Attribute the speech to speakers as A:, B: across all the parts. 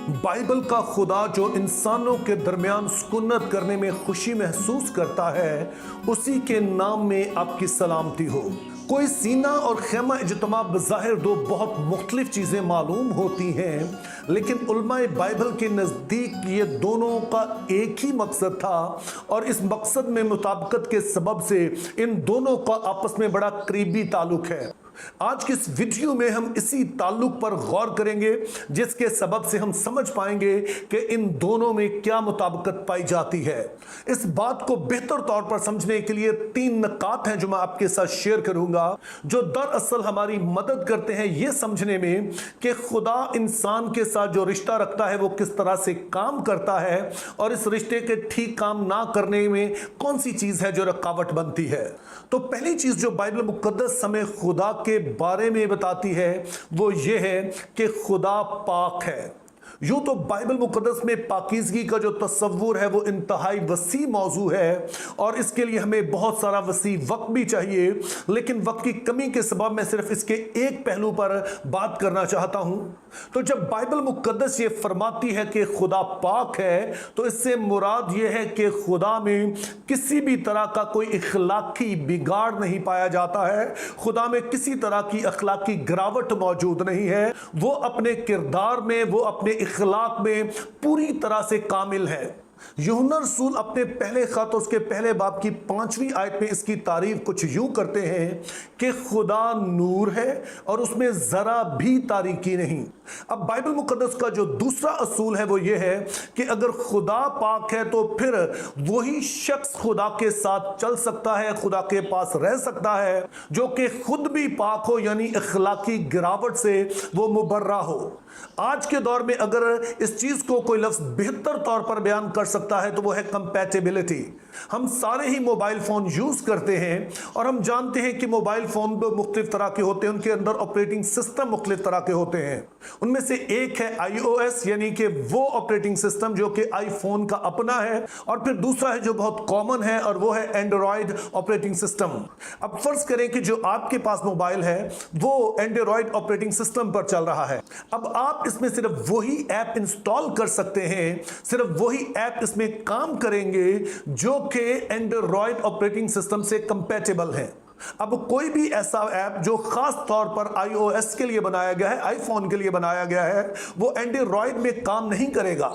A: Bible का खुदा जो इंसानों के दरमियान सुकूनत करने में खुशी महसूस करता है, उसी के नाम में आपकी सलामती हो। कोई सीना और खेमा इज्तिमा बज़ाहिर दो बहुत मुख्तलिफ चीज़ें मालूम होती हैं, लेकिन उलमाए बाइबल के नज़दीक ये दोनों का एक ही मकसद था और इस मकसद में मुताबिकत के सबब से इन दोनों का आपस में बड़ा करीबी ताल्लुक है। आज की इस वीडियो में हम इसी ताल्लुक पर गौर करेंगे, जिसके सबब से हम समझ पाएंगे कि इन दोनों में क्या मुताबिकत पाई जाती है। इस बात को बेहतर तौर पर समझने के लिए 3 नकात हैं जो मैं आपके साथ शेयर करूंगा, जो दरअसल हमारी मदद करते हैं ये समझने में कि खुदा इंसान के साथ जो रिश्ता रखता है वो किस तरह से काम करता है और इस रिश्ते के ठीक काम ना करने में कौन सी चीज है जो रुकावट बनती है। तो पहली चीज जो बाइबल मुकद्दस हमें खुदा के बारे में बताती है वो ये है कि खुदा पाक है। यूं तो बाइबल मुकद्दस में पाकीज़गी का जो तस्वुर है वो इंतहाई वसी मौजू है और इसके लिए हमें बहुत सारा वसी वक्त भी चाहिए, लेकिन वक्त की कमी के सबब मैं सिर्फ इसके एक पहलू पर बात करना चाहता हूं। तो जब बाइबल मुकद्दस ये फरमाती है कि खुदा पाक है, तो इससे मुराद ये है कि खुदा में किसी भी तरह का कोई इखलाकी बिगाड़ नहीं पाया जाता है, खुदा में किसी तरह की अखलाकी गिरावट मौजूद नहीं है। वो अपने किरदार में, वो अपने इखलाक में पूरी तरह से कामिल है। यूहन्ना रसूल अपने पहले खत उसके पहले बाब की 5वीं आयत में इसकी तारीफ कुछ यूं करते हैं कि खुदा नूर है और उसमें जरा भी तारीकी नहीं। अब बाइबल मुकद्दस का जो दूसरा असूल है वो ये है कि अगर खुदा पाक है तो फिर वही शख्स खुदा के साथ चल सकता है, खुदा के पास रह सकता है जो कि खुद भी पाक हो, यानी इखलाकी गिरावट से वो मुबर्रा हो। आज के दौर में अगर इस चीज को कोई लफ्ज बेहतर तौर पर बयान कर सकता है तो वो है कंपैटिबिलिटी। हम सारे ही मोबाइल फोन यूज करते हैं और हम जानते हैं कि मोबाइल फोन मुख्तलिफ तरह के होते हैं, उनके अंदर ऑपरेटिंग सिस्टम मुख्तलिफ तरह के होते हैं। उनमें से एक है iOS, यानी कि वो ऑपरेटिंग सिस्टम जो कि आईफोन का अपना है, और फिर दूसरा है जो बहुत कॉमन है और वो है एंड्रॉयड ऑपरेटिंग सिस्टम। अब फर्ज करें कि जो आपके पास मोबाइल है वो एंड्रॉयड ऑपरेटिंग सिस्टम पर चल रहा है। अब आप इसमें सिर्फ वही ऐप इंस्टॉल कर सकते हैं, सिर्फ वही ऐप इसमें काम करेंगे जो कि एंड्रॉयड ऑपरेटिंग सिस्टम से कंपैटिबल है। अब कोई भी ऐसा ऐप जो खास तौर पर iOS के लिए बनाया गया है, आईफोन के लिए बनाया गया है, वो एंड्रॉयड में काम नहीं करेगा।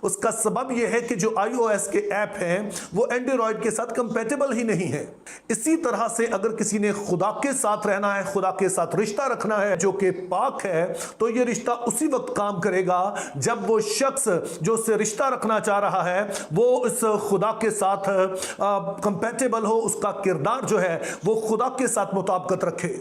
A: उसका सबब यह है कि जो iOS के ऐप हैं वो एंड्रॉयड के साथ कंपैटिबल ही नहीं है। इसी तरह से अगर किसी ने खुदा के साथ रहना है, खुदा के साथ रिश्ता रखना है जो कि पाक है, तो ये रिश्ता उसी वक्त काम करेगा जब वो शख्स जो उससे रिश्ता रखना चाह रहा है वो इस खुदा के साथ कंपैटिबल हो, उसका किरदार जो है वो खुदा के साथ मुताबिकत रखे।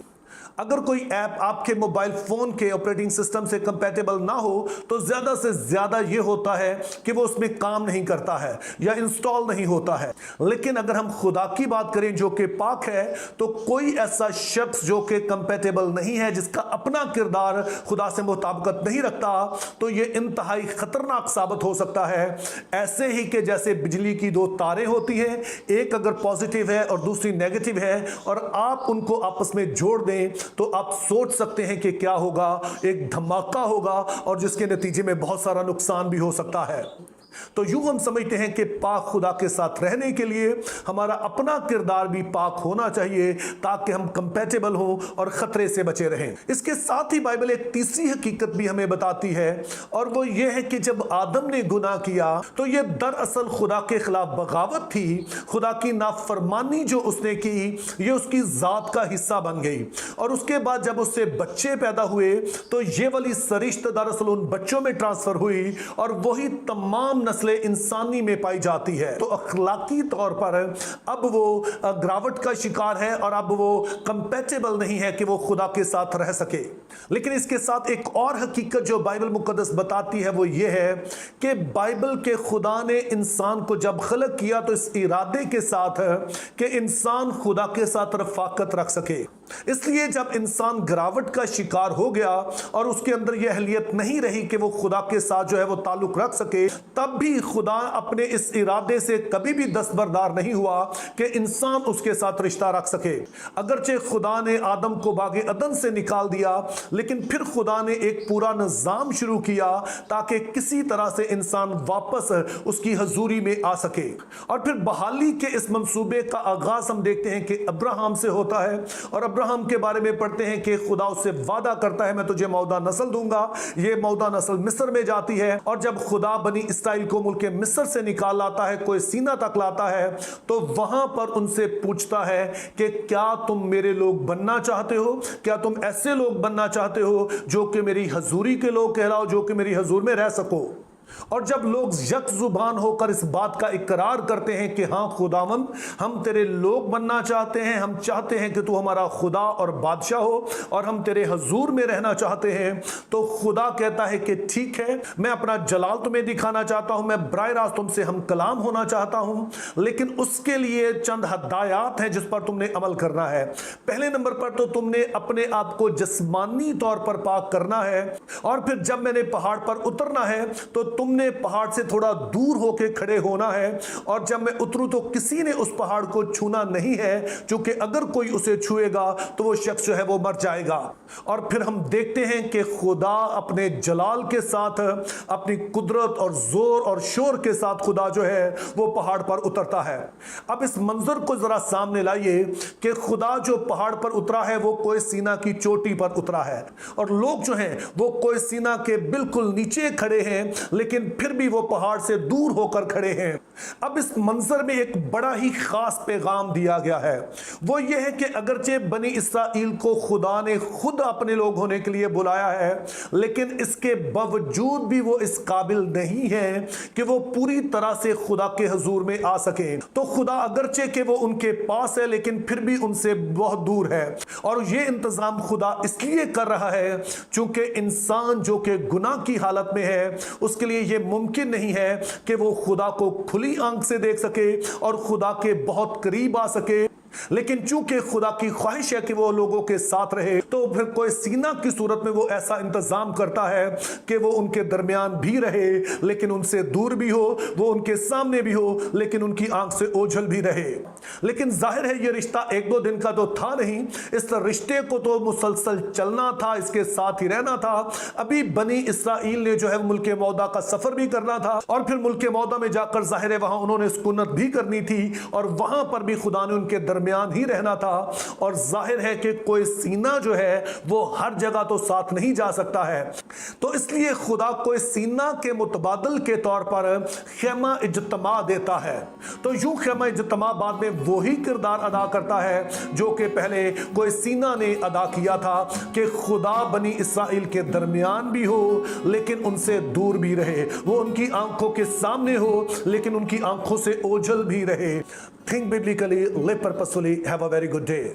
A: अगर कोई ऐप आपके मोबाइल फोन के ऑपरेटिंग सिस्टम से कंपैटिबल ना हो तो ज्यादा से ज्यादा यह होता है कि वो उसमें काम नहीं करता है या इंस्टॉल नहीं होता है। लेकिन अगर हम खुदा की बात करें जो कि पाक है, तो कोई ऐसा शख्स जो कि कंपैटिबल नहीं है, जिसका अपना किरदार खुदा से मुताबिकत नहीं रखता, तो ये इंतहाई खतरनाक साबित हो सकता है। ऐसे ही कि जैसे बिजली की 2 तारें होती हैं, एक अगर पॉजिटिव है और दूसरी नेगेटिव है, और आप उनको आपस में जोड़ दें तो आप सोच सकते हैं कि क्या होगा, एक धमाका होगा और जिसके नतीजे में बहुत सारा नुकसान भी हो सकता है। तो यूं हम समझते हैं कि पाक खुदा के साथ रहने के लिए हमारा अपना किरदार भी पाक होना चाहिए ताकि हम कंपैटिबल हों और खतरे से बचे रहें। इसके साथ ही बाइबल एक तीसरी हकीकत भी हमें बताती है, और वो ये है कि जब आदम ने गुनाह किया तो ये दरअसल खुदा के खिलाफ बगावत थी। खुदा की नाफरमानी जो उसने की ये उसकी जात का हिस्सा बन गई, और उसके बाद जब उससे बच्चे पैदा हुए तो ये वाली सरिश्त दरअसल उन बच्चों में ट्रांसफर हुई और वही तमाम नस्लें इंसानी में पाई जाती है। तो अखलाकी तौर पर अब वो गिरावट का शिकार है और अब वो कंपैटिबल नहीं है कि वो खुदा के साथ रह सके। लेकिन इसके साथ एक और हकीकत जो बाइबल मुकद्दस बताती है वो ये है कि बाइबल के खुदा ने इंसान को जब खलक किया तो इस इरादे के साथ कि इंसान खुदा के साथ रफाकत रख सके। اس لیے جب انسان گراوٹ کا شکار ہو گیا اور اس کے اندر یہ اہلیت نہیں رہی کہ وہ خدا کے ساتھ جو ہے وہ تعلق رکھ سکے، تب بھی خدا اپنے اس ارادے سے کبھی بھی دستبردار نہیں ہوا کہ انسان اس کے ساتھ رشتہ رکھ سکے۔ اگرچہ خدا نے آدم کو باغ عدن سے نکال دیا، لیکن پھر خدا نے ایک پورا نظام شروع کیا تاکہ کسی طرح سے انسان واپس اس کی حضوری میں آ سکے۔ اور پھر بحالی کے اس منصوبے کا آغاز ہم دیکھتے ہیں کہ ابراہیم سے ہوتا ہے، اور ابراہیم کے بارے میں پڑھتے ہیں کہ خدا اس سے وعدہ کرتا ہے میں تجھے مودع نسل دوں گا۔ یہ مودع نسل مصر میں جاتی ہے، اور جب خدا بنی اسرائیل کو ملک مصر سے نکال لاتا ہے، کوئی سینہ تک لاتا ہے، تو وہاں پر ان سے پوچھتا ہے کہ کیا تم میرے لوگ بننا چاہتے ہو؟ کیا تم ایسے لوگ بننا چاہتے ہو جو کہ میری حضوری کے لوگ کہلاؤ، جو کہ میری حضور میں رہ سکو؟ اور جب لوگ یک زبان ہو کر اس بات کا اقرار کرتے ہیں کہ ہاں خداوند ہم تیرے لوگ بننا چاہتے ہیں، ہم چاہتے ہیں کہ تو ہمارا خدا اور بادشاہ ہو، اور ہم تیرے حضور میں رہنا چاہتے ہیں، تو خدا کہتا ہے کہ ٹھیک ہے، میں اپنا جلال تمہیں دکھانا چاہتا ہوں، میں براہ راست تم سے ہم کلام ہونا چاہتا ہوں، لیکن اس کے لیے چند ہدایات ہیں جس پر تم نے عمل کرنا ہے۔ پہلے نمبر پر تو تم نے اپنے آپ کو جسمانی طور پر پاک کرنا ہے، اور پھر جب میں نے پہاڑ پر اترنا ہے تو تم نے پہاڑ سے تھوڑا دور ہو کے کھڑے ہونا ہے، اور جب میں اتروں تو کسی نے اس پہاڑ کو چھونا نہیں ہے، چونکہ اگر کوئی اسے چھوئے گا تو وہ شخص جو ہے وہ مر جائے گا۔ اور پھر ہم دیکھتے ہیں کہ خدا اپنے جلال کے ساتھ، اپنی قدرت اور زور اور شور کے ساتھ خدا جو ہے وہ پہاڑ پر اترتا ہے۔ اب اس منظر کو ذرا سامنے لائیے کہ خدا جو پہاڑ پر اترا ہے وہ کوہ سینا کی چوٹی پر اترا ہے، اور لوگ جو ہیں وہ کوہ سینا کے بالکل نیچے کھڑے ہیں، لیکن پھر بھی وہ پہاڑ سے دور ہو کر کھڑے ہیں۔ اب اس منظر میں ایک بڑا ہی خاص پیغام دیا گیا ہے، وہ یہ ہے کہ اگرچہ بنی اسرائیل کو خدا نے خود اپنے لوگ ہونے کے لیے بلایا ہے، لیکن اس کے باوجود بھی وہ اس قابل نہیں ہے کہ وہ پوری طرح سے خدا کے حضور میں آ سکیں۔ تو خدا اگرچہ کہ وہ ان کے پاس ہے، لیکن پھر بھی ان سے بہت دور ہے، اور یہ انتظام خدا اس لیے کر رہا ہے چونکہ انسان جو کہ گناہ کی حالت میں ہے، اس کے لیے یہ ممکن نہیں ہے کہ وہ خدا کو کھلی آنکھ سے دیکھ سکے اور خدا کے بہت قریب آ سکے، لیکن چونکہ خدا کی خواہش ہے کہ وہ لوگوں کے ساتھ رہے، تو پھر کوئی سینہ کی صورت میں وہ ایسا انتظام کرتا ہے کہ وہ ان کے درمیان بھی رہے لیکن ان سے دور بھی ہو، وہ ان کے سامنے بھی ہو لیکن ان کی آنکھ سے اوجھل بھی رہے۔ لیکن ظاہر ہے یہ رشتہ ایک دو دن کا تو تھا نہیں، اس رشتے کو تو مسلسل چلنا تھا، اس کے ساتھ ہی رہنا تھا۔ ابھی بنی اسرائیل نے جو ہے ملک موعدہ کا سفر بھی کرنا تھا، اور پھر ملک موعدہ میں جا کر ظاہر ہے وہاں انہوں نے سکونت بھی کرنی تھی، اور وہاں پر بھی خدا نے ان کے درمیان ہی رہنا تھا۔ اور ظاہر ہے کہ کوئی سینہ جو ہے وہ ہر جگہ تو ساتھ نہیں جا سکتا ہے، تو اس لیے خدا کوئی سینہ کے متبادل کے طور پر خیمہ اجتماع دیتا ہے۔ تو یوں خیمہ اجتماع بعد میں وہی کردار ادا کرتا ہے جو کہ پہلے کوئی سینہ نے ادا کیا تھا، کہ خدا بنی اسرائیل کے درمیان بھی ہو لیکن ان سے دور بھی رہے، وہ ان کی آنکھوں کے سامنے ہو لیکن ان کی آنکھوں سے اوجھل بھی رہے۔ Think biblically, live purposefully, have a very good day.